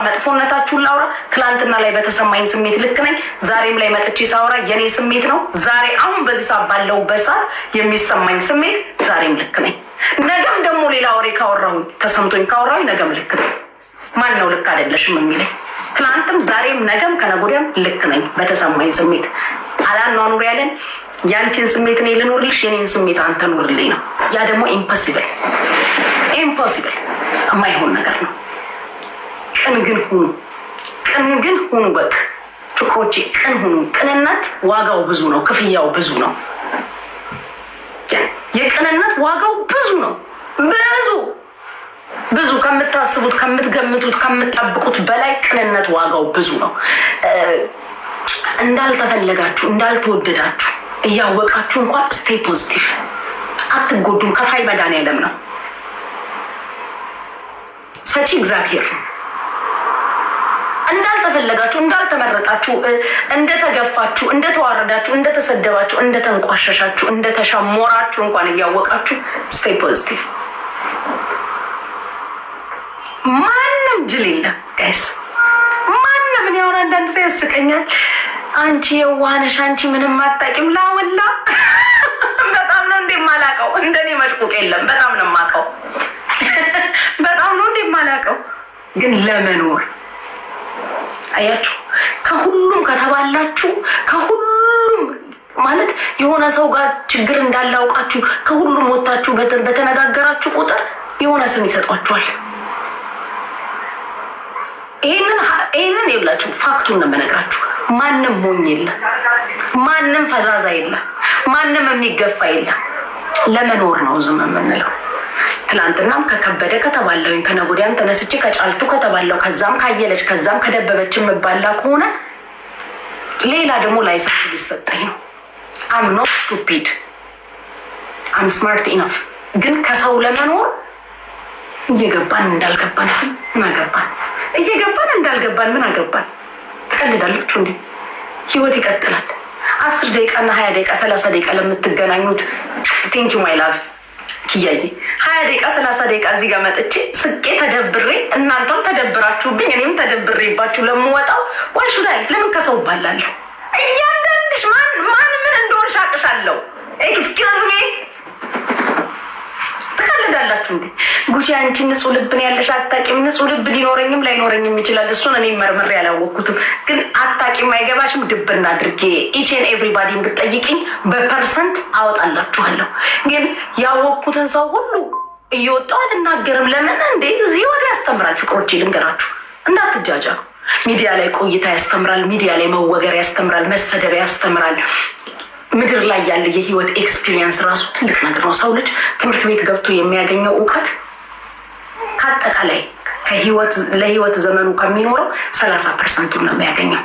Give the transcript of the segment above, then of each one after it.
መጥፎነታችሁን ላውራ። ትላንትና ላይ በተሰማኝ ስሜት ልክ ነኝ። ዛሬም ላይ መጥቼ ሳውራ የኔ ስሜት ነው። ዛሬ አሁን በዚህ ሰዓት ባለሁበት ሰዓት የሚሰማኝ ስሜት ዛሬም ልክ ነኝ። ነገም ደግሞ ሌላ ወሬ ካወራሁኝ ተሰምቶኝ ካወራሁኝ ነገም ልክ ነኝ። ማን ነው ልክ አይደለሽም የሚለኝ? ትላንትም ዛሬም ነገም ከነገ ወዲያም ልክ ነኝ በተሰማኝ ስሜት። አላኗኑር ያለን ያንቺን ስሜት እኔ ልኖርልሽ፣ የኔን ስሜት አንተ ኑርልኝ ነው። ያ ደግሞ ኢምፖሲብል የማይሆን ነገር ነው። ቅን ግን ሁኑ በቃ ፍቅሮቼ፣ ቅን ሁኑ። ቅንነት ዋጋው ብዙ ነው፣ ክፍያው ብዙ ነው። የቅንነት ዋጋው ብዙ ነው። ብዙ ከምታስቡት፣ ከምትገምቱት፣ ከምትጠብቁት በላይ ቅንነት ዋጋው ብዙ ነው። እንዳልተፈለጋችሁ እንዳልተወደዳችሁ እያወቃችሁ እንኳን ስቴይ ፖዚቲቭ፣ አትጎዱም። ከፋይ መድኃኒዓለም ነው፣ ሰጪ እግዚአብሔር ነው። እንዳልተፈለጋችሁ እንዳልተመረጣችሁ፣ እንደተገፋችሁ፣ እንደተዋረዳችሁ፣ እንደተሰደባችሁ፣ እንደተንቋሸሻችሁ፣ እንደተሻሞራችሁ እንኳን እያወቃችሁ ስቴይ ፖዚቲቭ። ማንም ጅል የለም ጋይስ፣ ማንም። እኔ አሁን አንዳንድ ሰው ያስቀኛል። አንቺ የዋነሽ፣ አንቺ ምንም አታውቂም። ላወላ በጣም ነው እንዴ የማላውቀው። እንደኔ መሽቁቅ የለም። በጣም ነው የማውቀው። በጣም ነው እንዴ የማላውቀው። ግን ለመኖር አያችሁ፣ ከሁሉም ከተባላችሁ፣ ከሁሉም ማለት የሆነ ሰው ጋር ችግር እንዳላውቃችሁ ከሁሉም ወጣችሁ በተነጋገራችሁ ቁጥር የሆነ ስም ይሰጧችኋል። ይሄንን ይላችሁ ፋክቱን ነው የምነግራችሁ። ማንም ሞኝ የለም፣ ማንም ፈዛዛ የለም፣ ማንም የሚገፋ የለም። ለመኖር ነው ዝም የምንለው። ትላንትናም ከከበደ ከተባለውኝ ከነገ ወዲያም ተነስቼ ከጫልቱ ከተባለው ከዛም ካየለች ከዛም ከደበበች የምባላ ከሆነ ሌላ ደግሞ ላይሰንስ ሊሰጠኝ ነው። አም ኖት ስቱፒድ አም ስማርት ኢነፍ። ግን ከሰው ለመኖር እየገባን እንዳልገባን ምን አገባን? እየገባን እንዳልገባን ምን አገባን? ትቀልዳላችሁ እንዴ? ህይወት ይቀጥላል። 10 ደቂቃና 20 ደቂቃ 30 ደቂቃ ለምትገናኙት ቴንክ ዩ ማይ ላቭ ኪያዬ 20 ደቂቃ 30 ደቂቃ እዚህ ጋር መጥቼ ስቄ ተደብሬ እናንተም ተደብራችሁብኝ እኔም ተደብሬባችሁ ለምወጣው ዋይሹዳይ ለምን ከሰው ባላለሁ? እያንዳንድሽ ማን ምን እንደሆነ ሻቅሻለሁ። ኤክስኪውዝ ሚ ትቀልዳላችሁ እንዴ? ጉቺ አንቺ ንጹህ ልብ ነው ያለሽ፣ አታውቂም። ንጹህ ልብ ሊኖረኝም ላይኖረኝም ይችላል። እሱን እኔ መርምሬ ያላወቅኩትም። ግን አታውቂም፣ አይገባሽም። ድብና አድርጌ ኢች ኤንድ ኤቭሪባዲን ብትጠይቂኝ በፐርሰንት አወጣላችኋለሁ። ግን ያወቅኩትን ሰው ሁሉ እየወጣሁ አልናገርም። ለምን እንዴ? እዚህ ህይወት ያስተምራል። ፍቅሮቼ ልንገራችሁ፣ እንዳትጃጃሉ። ሚዲያ ላይ ቆይታ ያስተምራል። ሚዲያ ላይ መወገር ያስተምራል። መሰደብ ያስተምራል። ምድር ላይ ያለ የህይወት ኤክስፒሪየንስ ራሱ ትልቅ ነገር ነው። ሰው ልጅ ትምህርት ቤት ገብቶ የሚያገኘው እውቀት ከአጠቃላይ ለህይወት ዘመኑ ከሚኖረው 30% ነው የሚያገኘው።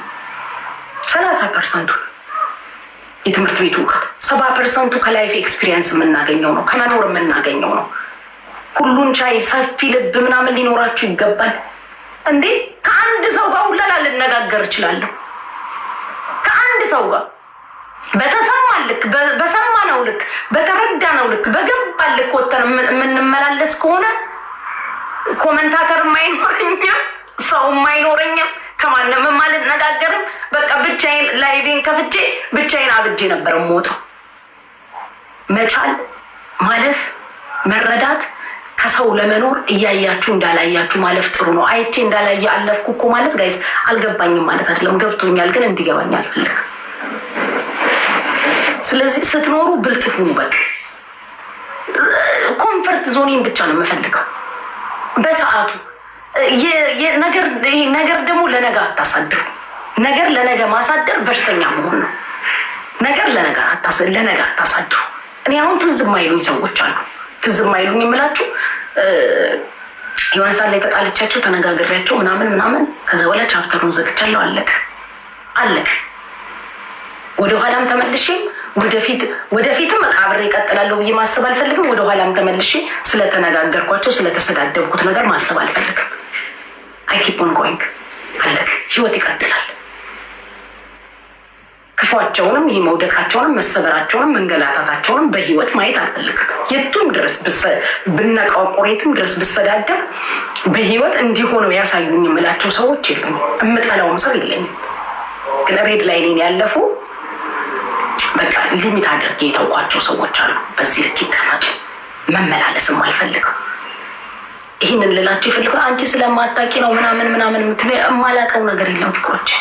30% የትምህርት ቤቱ እውቀት፣ 70% ከላይፍ ኤክስፒሪየንስ የምናገኘው ነው፣ ከመኖር የምናገኘው ነው። ሁሉን ቻይ ሰፊ ልብ ምናምን ሊኖራችሁ ይገባል እንዴ? ከአንድ ሰው ጋር ሁላ ልነጋገር እችላለሁ። ከአንድ ሰው ጋር በተሰማን ልክ፣ በሰማነው ልክ፣ በተረዳነው ልክ፣ በገባን ልክ ወተን የምንመላለስ ከሆነ ኮመንታተር የማይኖረኝም ሰው የማይኖረኝም ከማንም የማልነጋገርም በቃ ብቻዬን ላይቬን ከፍቼ ብቻዬን አብጄ ነበር የምወጣው። መቻል ማለፍ መረዳት ከሰው ለመኖር እያያችሁ እንዳላያችሁ ማለፍ ጥሩ ነው። አይቼ እንዳላየ አለፍኩ እኮ ማለት ጋይስ አልገባኝም ማለት አይደለም። ገብቶኛል፣ ግን እንዲገባኝ አልፈልግም። ስለዚህ ስትኖሩ ብልጥ ሁኑ። በቃ ኮምፈርት ዞኔን ብቻ ነው የምፈልገው በሰዓቱ። ነገር ደግሞ ለነገ አታሳድሩ። ነገር ለነገ ማሳደር በሽተኛ መሆን ነው። ነገር ለነገ አታሳድሩ። እኔ አሁን ትዝ የማይሉኝ ሰዎች አሉ። ትዝ የማይሉኝ የምላችሁ የሆነ ሰዓት ላይ ተጣልቻቸው ተነጋግሬያቸው ምናምን ከዛ በኋላ ቻፕተሩን ዘግቻለሁ። አለቀ። ወደኋላም ተመልሼም ወደፊትም አብሬ እቀጥላለሁ ብዬ ማሰብ አልፈልግም። ወደኋላም ተመልሼ ስለተነጋገርኳቸው ስለተሰዳደብኩት ነገር ማሰብ አልፈልግም። አይ ኪፕ ኦን ጎይንግ። አለቀ። ህይወት ይቀጥላል። ክፉ ክፏቸውንም ይሄ መውደቃቸውንም መሰበራቸውንም መንገላታታቸውንም በህይወት ማየት አልፈልግም። የቱም ድረስ ብነቃቆር የቱም ድረስ ብሰዳደር በህይወት እንዲሆነው ያሳዩኝ የምላቸው ሰዎች የሉኝ። እምጠላውም ሰው የለኝም። ግን ሬድ ላይኔን ያለፉ በቃ ሊሚት አድርጌ የተውኳቸው ሰዎች አሉ። በዚህ ልክ ይቀመጡ። መመላለስም አልፈልግም። ይህንን ልላቸው ይፈልገው አንቺ ስለማታቂ ነው ምናምን የማላቀው ነገር የለም ፍቅሮች።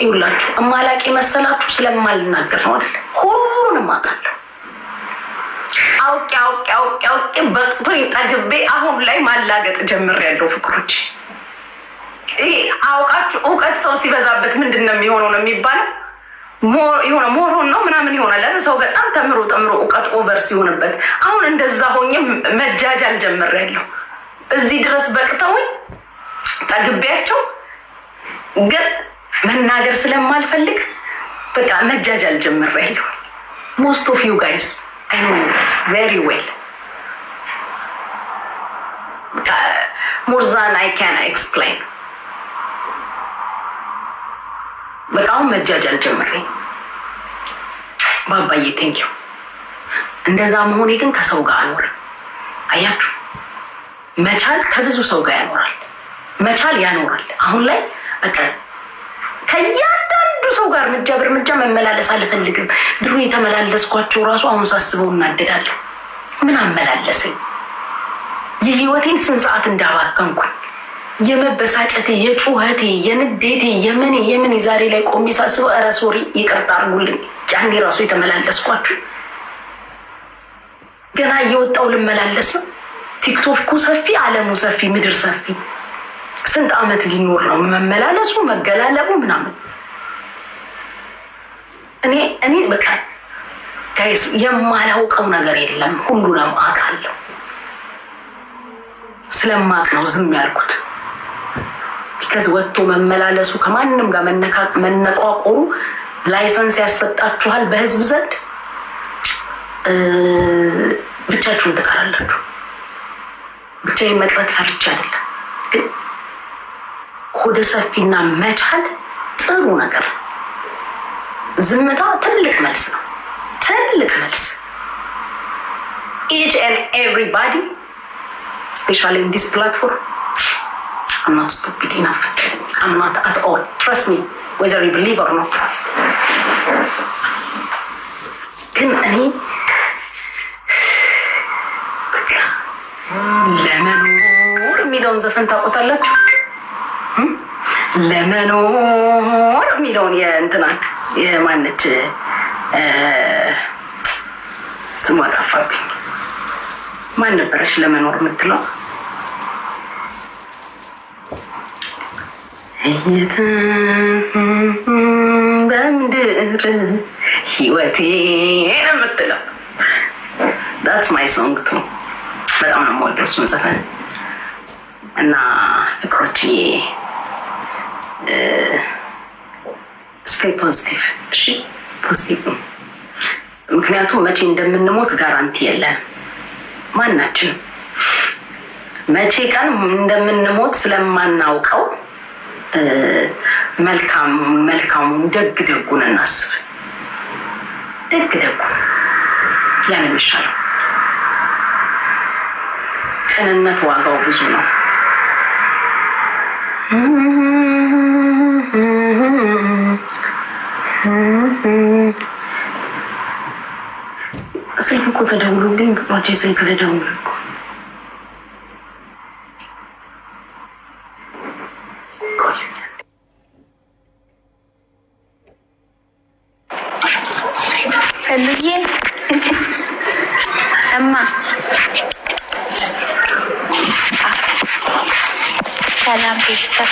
ይውላችሁ እማላቂ መሰላችሁ ስለማልናገር ነው አይደል? ሁሉንም አውቃለሁ። አውቄ በቅቶኝ ጠግቤ አሁን ላይ ማላገጥ ጀምሬያለሁ ፍቅሮች። ይሄ አውቃችሁ እውቀት ሰው ሲበዛበት ምንድን ነው የሚሆነው ነው የሚባለው? የሆነ ሞሮን ነው ምናምን ይሆናል አይደል? ሰው በጣም ተምሮ እውቀት ኦቨር ሲሆንበት አሁን እንደዛ ሆኜ መጃጃል ጀምሬያለሁ። እዚህ ድረስ በቅተውኝ ጠግቤያቸው ግን መናገር ስለማልፈልግ በቃ መጃጃል ጀምሬያለሁ። ሞስት ኦፍ ዩ ጋይስ አይ ኖ ዩ ጋይስ ቬሪ ዌል ሞር ዛን አይ ካን ኤክስፕሌን። በቃ አሁን መጃጃል ጀምሬ ባባዬ ቴንኪው። እንደዛ መሆኔ ግን ከሰው ጋር አልኖርም። አያችሁ መቻል ከብዙ ሰው ጋር ያኖራል። መቻል ያኖራል። አሁን ላይ በቃ ከእያንዳንዱ ሰው ጋር እርምጃ መመላለስ አልፈልግም። ድሮ የተመላለስኳቸው ራሱ አሁን ሳስበው እናደዳለሁ። ምን አመላለሰኝ? የህይወቴን ስንት ሰዓት እንዳባከንኩኝ የመበሳጨቴ፣ የጩኸቴ፣ የንዴቴ፣ የምን ዛሬ ላይ ቆሜ ሳስበው ኧረ ሶሪ ይቅርታ አድርጉልኝ። ያኔ ራሱ የተመላለስኳችሁ ገና እየወጣው ልመላለስም። ቲክቶኩ ሰፊ፣ አለሙ ሰፊ፣ ምድር ሰፊ። ስንት ዓመት ሊኖር ነው መመላለሱ መገላለቡ ምናምን። እኔ በቃ ጋይስ የማላውቀው ነገር የለም። ሁሉንም አውቃለሁ። ስለማቅ ነው ዝም ያልኩት። ቢካዝ ወጥቶ መመላለሱ ከማንም ጋር መነቋቆሩ ላይሰንስ ያሰጣችኋል በህዝብ ዘንድ። ብቻችሁን ትቀራላችሁ። ብቻዬን መቅረት ፈርቼ አይደለም፣ ግን ሆደ ሰፊና መቻል ጥሩ ነገር። ዝምታ ትልቅ መልስ ነው። ትልቅ መልስ። each and everybody especially in this platform, I'm not stupid enough. I'm not at all. Trust me, whether you believe or not. ግን እኔ ለመኖር የሚለውን ዘፈን ታውቁታላችሁ? ለመኖር የሚለውን የእንትናን የማነች ስሟ ጠፋብኝ። ማን ነበረች ለመኖር የምትለው? በምድር ህይወቴ የምትለው that's my song too። በጣም ነው የምወደው እሱን ዘፈን እና ፍቅሮችዬ ስቴይ ፖዚቲቭ። እሺ ፖዚቲቭ ነው። ምክንያቱም መቼ እንደምንሞት ጋራንቲ የለን ማናችንም። መቼ ቀን እንደምንሞት ስለማናውቀው መልካሙን ደጉን እናስብ። ደጉ ያን የሚሻለው። ቅንነት ዋጋው ብዙ ነው። ስልክ እኮ ተደውሎብኝ ብቻ ስልክ ልደውል እኮ ሉዬ እማ ሰላም ቤተሰብ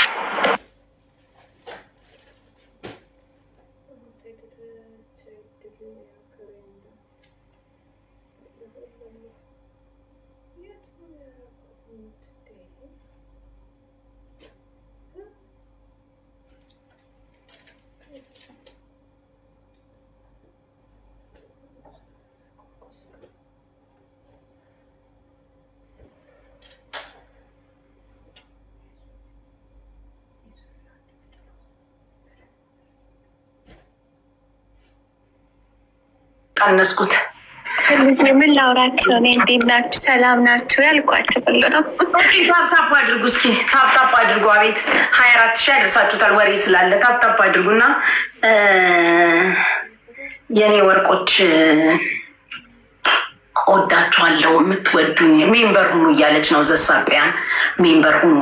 ቀነስኩት። ምን ላውራቸው? እኔ እንዴት ናችሁ? ሰላም ናችሁ ያልኳቸው ብሎ ነው። ታፕታፕ አድርጉ እስኪ ታፕታፕ አድርጉ። አቤት 24,000 ያደርሳችሁታል። ወሬ ስላለ ታፕታፕ አድርጉና የኔ ወርቆች ወዳችኋለሁ። የምትወዱኝ ሜምበር ሁኑ እያለች ነው ዘሳቢያን። ሜምበር ሁኑ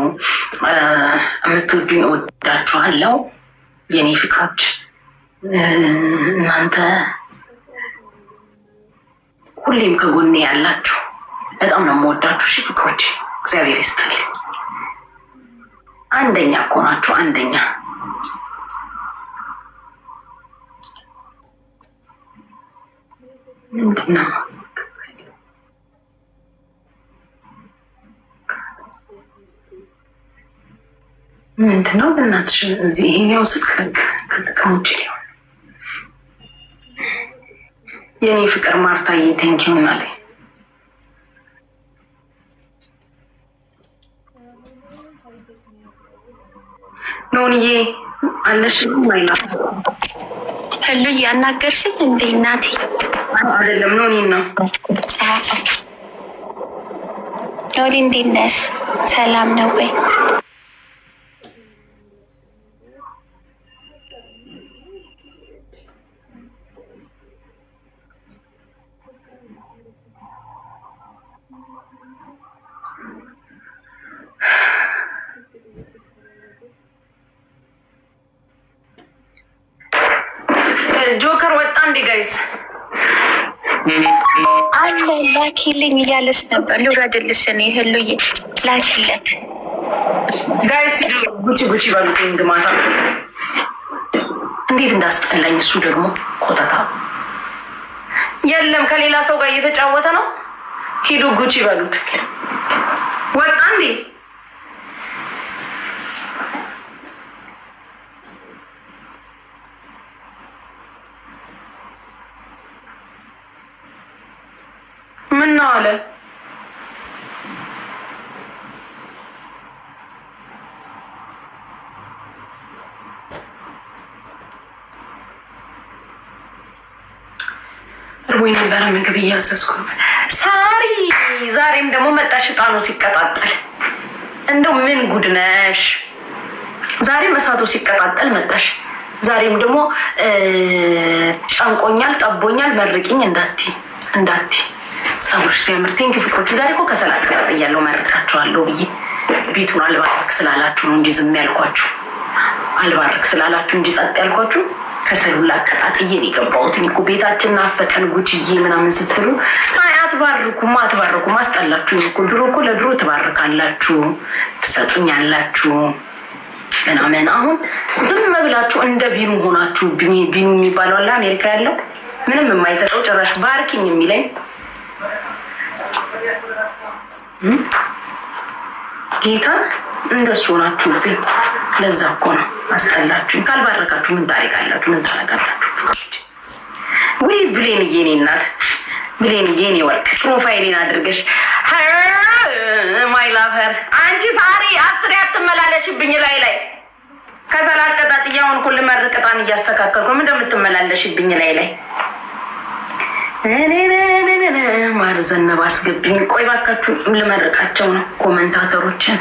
የምትወዱኝ ወዳችኋለሁ የኔ ፍቅሮች። እናንተ ሁሌም ከጎኔ ያላችሁ በጣም ነው የምወዳችሁ። እሺ ፍቅሮች እግዚአብሔር ይስጥልኝ። አንደኛ እኮ ናችሁ አንደኛ። ምንድነው ምንድነው? በእናትሽ እዚህ ይሄኛው ስልክ ከጥቅም ውጭ ሊሆን የኔ ፍቅር ማርታዬ ቴንኪው እናቴ። ኖንዬ አለሽ ማይና ህሉ እያናገርሽኝ እንዴ እናቴ? አይደለም ኖኒ ነው። ኖሊ እንዴት ነሽ? ሰላም ነው ወይ? ጆከር ወጣ እንዴ ጋይስ? አለ ላኪልኝ እያለች ነበር። ልውረድልሽ እኔ ህሉዬ ላኪለት ጋይስ። ጉቺ ጉቺ ባሉት ግማታ እንዴት እንዳስጠላኝ። እሱ ደግሞ ኮተታ የለም ከሌላ ሰው ጋር እየተጫወተ ነው። ሂዱ ጉቺ ባሉት። ወጣ እንዴ? ምን ነው አለ? እርቦኝ ነበረ ምግብ እያዘዝኩ። ሳሪ ዛሬም ደግሞ መጣሽ። ዕጣኑ ሲቀጣጠል እንደው ምን ጉድ ነሽ? ዛሬም እሳቱ ሲቀጣጠል መጣሽ። ዛሬም ደግሞ ጨንቆኛል፣ ጠቦኛል፣ መርቂኝ እንዳቲ ጸጉርሽ ሲያምር ቴንኪ ፍቅሮች። ዛሬ እኮ ከሰል አቀጣጥያለሁ መርቃችኋለሁ ብዬ ቤቱን አልባርክ ስላላችሁ ነው እንጂ ዝም ያልኳችሁ። አልባርክ ስላላችሁ እንጂ ጸጥ ያልኳችሁ። ከሰሉን ላቀጣጥዬ ነው የገባሁት እኮ። ቤታችን ናፈቀን ጉቺዬ ምናምን ስትሉ አይ አትባርኩም አስጠላችሁኝ እኮ። ድሮ እኮ ለድሮ ትባርካላችሁ ትሰጡኛላችሁ ምናምን። አሁን ዝም ብላችሁ እንደ ቢኑ ሆናችሁ። ቢኑ የሚባለው አለ አሜሪካ ያለው ምንም የማይሰጠው ጭራሽ ባርኪኝ የሚለኝ ጌታ እንደሱ ሆናችሁብኝ። ለዛ እኮ ነው አስጠላችሁኝ። ካልባረካችሁ ምን ታሪክ አላችሁ? ምን ታረጋላችሁ? ወይ ብሌንዬ የኔ እናት ብሌንዬ የኔ ወርቅ ፕሮፋይሌን አድርገሽ ማይ ላቭ ሄር። አንቺ ሳሪ አስሬ አትመላለሽብኝ ላይ ከሰል አቀጣጥያውን እኮ ልመርቅ ዕጣን እያስተካከልኩ ምን እንደምትመላለሽብኝ ላይ ማር ዘነብ አስገብኝ። ቆይ ባካችሁ ልመርቃቸው ነው ኮመንታተሮችን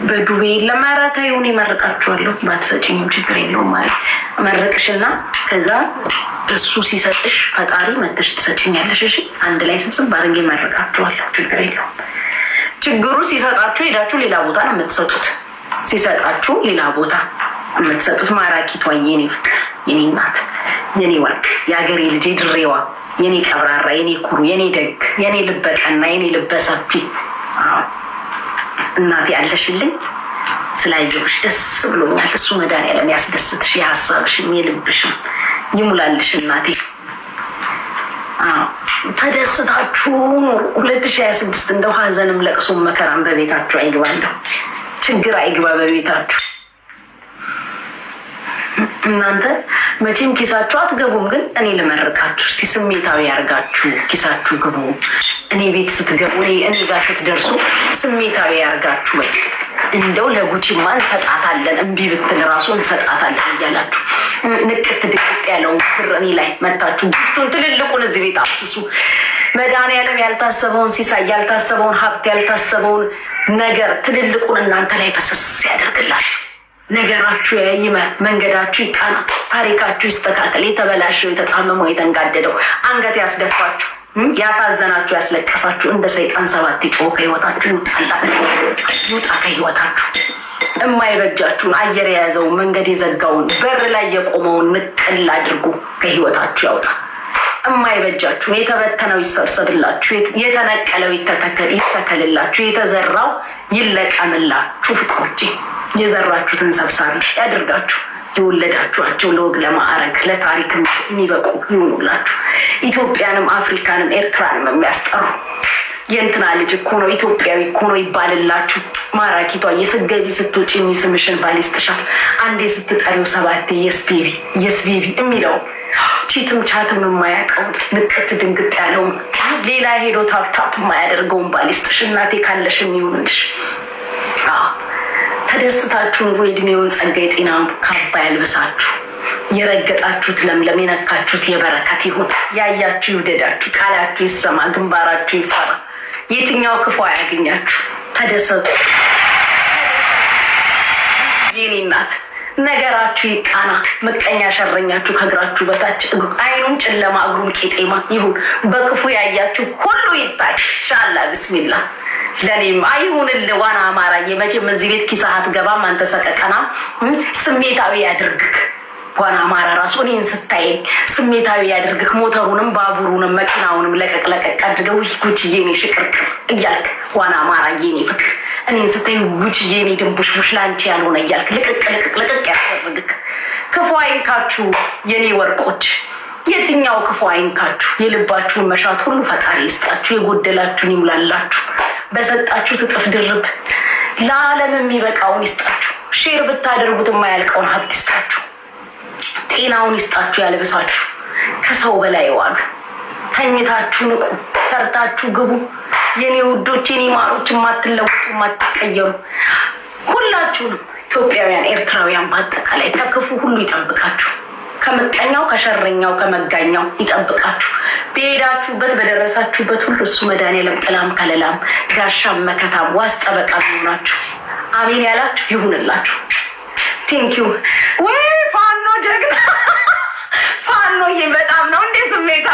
በዱቤ ለማራታዩን ይመርቃችኋለሁ። ባትሰጪኝም ችግር የለውም ማለት መርቅሽና ከዛ እሱ ሲሰጥሽ ፈጣሪ መተሽ ትሰጪኛለሽ። እሺ አንድ ላይ ስብስብ ባርጌ መርቃችኋለሁ። ችግር የለውም። ችግሩ ሲሰጣችሁ ሄዳችሁ ሌላ ቦታ ነው የምትሰጡት። ሲሰጣችሁ ሌላ ቦታ የምትሰጡት። ማራኪቷ የኔ ፍቅር የኔ እናት የኔ ወርቅ የሀገሬ ልጅ ድሬዋ የኔ ቀብራራ የኔ ኩሩ የኔ ደግ የኔ ልበቀና የኔ ልበሰፊ እናቴ ያለሽልኝ ስላየሁሽ ደስ ብሎኛል። እሱ መድኃኒዓለም ያስደስትሽ፣ የሀሳብሽም የልብሽም ይሙላልሽ እናቴ። ተደስታችሁ ኑሩ። 2026 እንደው ሀዘንም ለቅሶም መከራም በቤታችሁ አይግባለሁ። ችግር አይግባ በቤታችሁ። እናንተ መቼም ኪሳችሁ አትገቡም፣ ግን እኔ ልመርቃችሁ። እስቲ ስሜታዊ ያርጋችሁ ኪሳችሁ ግቡ። እኔ ቤት ስትገቡ እኔ ጋር ስትደርሱ ስሜታዊ ያርጋችሁ። ወይ እንደው ለጉቺማ እንሰጣታለን እምቢ ብትል ራሱ እንሰጣታለን እያላችሁ ንቅት ድቅጥ ያለውን ብር እኔ ላይ መታችሁ ግፍቱን ትልልቁን እዚህ ቤት አፍስሱ። መድኃኒዓለም ያልታሰበውን ሲሳይ ያልታሰበውን ሀብት ያልታሰበውን ነገር ትልልቁን እናንተ ላይ ፈሰስ ያደርግላችሁ። ነገራችሁ ይመር፣ መንገዳችሁ ይቃና፣ ታሪካችሁ ይስተካከል። የተበላሸው የተጣመመው የተንጋደደው አንገት ያስደፋችሁ ያሳዘናችሁ ያስለቀሳችሁ እንደ ሰይጣን ሰባት ጮህ ከህይወታችሁ ይውጣ። ከህይወታችሁ የማይበጃችሁን አየር የያዘውን መንገድ የዘጋውን በር ላይ የቆመውን ንቅል አድርጉ ከህይወታችሁ ያውጣ። የማይበጃችሁን የተበተነው ይሰብሰብላችሁ፣ የተነቀለው ይተከልላችሁ፣ የተዘራው ይለቀምላችሁ። ፍቅሮቼ የዘራችሁትን ሰብሳቢ ያድርጋችሁ። የወለዳችኋቸው ለወግ ለማዕረግ ለታሪክ የሚበቁ ይሆኑላችሁ። ኢትዮጵያንም አፍሪካንም ኤርትራንም የሚያስጠሩ የእንትና ልጅ እኮ ነው ኢትዮጵያዊ እኮ ነው ይባልላችሁ። ማራኪቷ የስገቢ ስትወጪ የሚስምሽን ባሊስትሻት አንዴ ስትጠሪው ሰባቴ የስቢቢ የሚለው ቺትም ቻትም የማያውቀው ንቅት ድንግጥ ያለውን ሌላ ሄዶ ታፕታፕ የማያደርገውን ባሊስትሽ እናቴ ካለሽ የሚሆንልሽ። ተደስታችሁ ኑሮ የእድሜውን ጸጋ የጤና ካባ ያልብሳችሁ። የረገጣችሁት ለምለም የነካችሁት የበረከት ይሁን። ያያችሁ ይውደዳችሁ፣ ቃላችሁ ይሰማ፣ ግንባራችሁ ይፈራ። የትኛው ክፉ አያገኛችሁ። ተደሰቱ የኔ እናት። ነገራችሁ ይቃና። ምቀኛ ሸረኛችሁ ከእግራችሁ በታች አይኑም ጨለማ እግሩም ቄጤማ ይሁን። በክፉ ያያችሁ ሁሉ ይታይ። ሻላ ብስሚላ ለኔም አይሁንልህ። ዋና አማራዬ መቼም እዚህ ቤት ኪሳት ገባም። አንተ ሰቀቀና ስሜታዊ ያድርግክ። ዋና አማራ ራሱ እኔን ስታየኝ ስሜታዊ ያድርግክ። ሞተሩንም ባቡሩንም መኪናውንም ለቀቅ አድርገው ጉችዬ እኔ ሽቅርቅር እያልክ ዋና አማራዬ እኔ ፍቅር እኔን ስታይ ጉችዬ እኔ ድንቡሽቡሽ ላንቺ ያልሆነ እያልክ ልቅቅ ያስደርግክ። ክፉ አይንካችሁ የኔ ወርቆች። የትኛው ክፉ አይንካችሁ። የልባችሁን መሻት ሁሉ ፈጣሪ ይስጣችሁ። የጎደላችሁን ይሙላላችሁ። በሰጣችሁት እጥፍ ድርብ ለዓለም የሚበቃውን ይስጣችሁ። ሼር ብታደርጉት የማያልቀውን ሀብት ይስጣችሁ። ጤናውን ይስጣችሁ። ያልብሳችሁ። ከሰው በላይ ዋሉ። ተኝታችሁ ንቁ። ሰርታችሁ ግቡ። የኔ ውዶች የኔ ማሮች፣ የማትለውጡ የማትቀየሩ ሁላችሁንም ኢትዮጵያውያን ኤርትራውያን በአጠቃላይ ከክፉ ሁሉ ይጠብቃችሁ። ከምቀኛው ከሸረኛው ከመጋኛው ይጠብቃችሁ። በሄዳችሁበት በደረሳችሁበት ሁሉ እሱ መድኃኒዓለም ጥላም ከለላም ጋሻም መከታም ዋስ ጠበቃም ይሆናችሁ። አሜን ያላችሁ ይሁንላችሁ። ቴንኪዩ። ወይ ፋኖ ጀግና ፋኖዬ በጣም ነው እንዴ ስሜታ።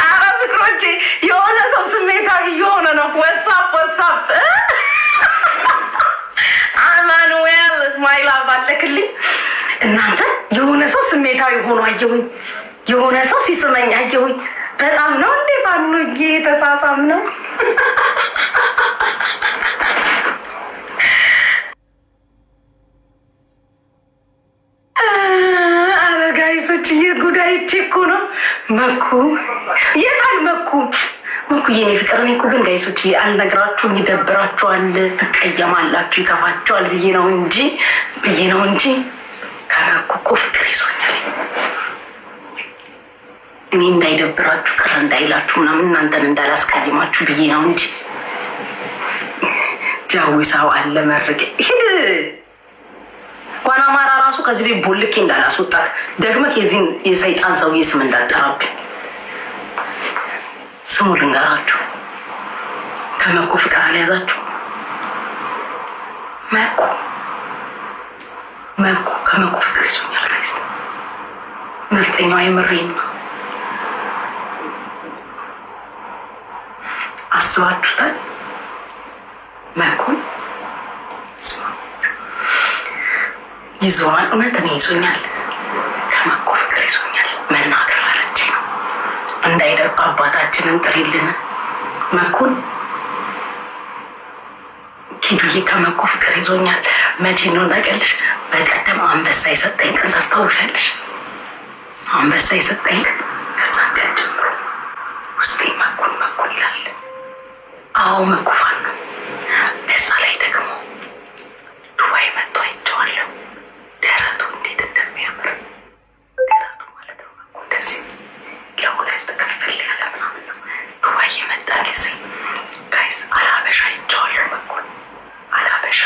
አረ ፍቅሮቼ የሆነ ሰው ስሜታዊ የሆነ ነው። ወሳፕ አማኑኤል ማይላ ባለክልኝ እናንተ የሆነ ሰው ስሜታዊ ሆኖ አየሁኝ። የሆነ ሰው ሲስመኝ አየሁኝ። በጣም ነው እንዴ ፋኖዬ ተሳሳም ነው። አረጋይሶች የጉዳይቼ እኮ ነው። መኩ የታል መኩ የኔ ፍቅር። እኔ እኮ ግን ጋይሶች አልነግራችሁም። ይደብራችኋል፣ ትቀየማላችሁ፣ ይከፋችኋል ብዬ ነው እንጂ ከመኩ እኮ ፍቅር ይዞኛል። እኔ እንዳይደብራችሁ ቅር እንዳይላችሁ ምናምን እናንተን እንዳላስቀይማችሁ ብዬ ነው እንጂ ጃዊሳው አለ መርቄ ሂድ ዋና አማራ ራሱ ከዚህ ቤት ቦልኬ እንዳላስወጣት ደግመህ የዚህን የሰይጣን ሰውዬ ስም እንዳጠራብኝ ስሙ ልንገራችሁ። ከመኩ ፍቅር አልያዛችሁ። መኩ ከመኩ ፍቅር ይዞኛል ጋይስ። ነፍጠኛዋ የምሬን ነው። አስባችሁታል? መኩን ይዞናል። እውነት እኔ ይዞኛል። ከመኩ ፍቅር ይዞኛል። መናገር ፈርቼ ነው። እንዳይደርቅ አባታችንን ጥሪልን። መኩን ኪዱዬ ከመኩ ፍቅር ይዞኛል። መቼ ነው ታውቂያለሽ? በቀደም አንበሳ የሰጠኝ ቀን ታስታውሻለሽ? አንበሳ የሰጠኝ ቀን ከዛ ቀን ጀምሮ ውስጤ መኩን ይላል። አዎ መኩ ፋን ነው። በዛ ላይ ደግሞ ዱባይ መጥቶ አይቼዋለሁ። ደረቱ እንዴት እንደሚያምር ደረቱ ማለት ነው። መኩ እንደዚህ ለሁለት ክፍል ያለ ምናምን ነው። ዱባይ የመጣ ጊዜ ጋይስ አላበሻ አይቼዋለሁ። መኩን አላበሻ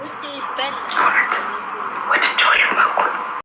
ውስጤ ይበላል።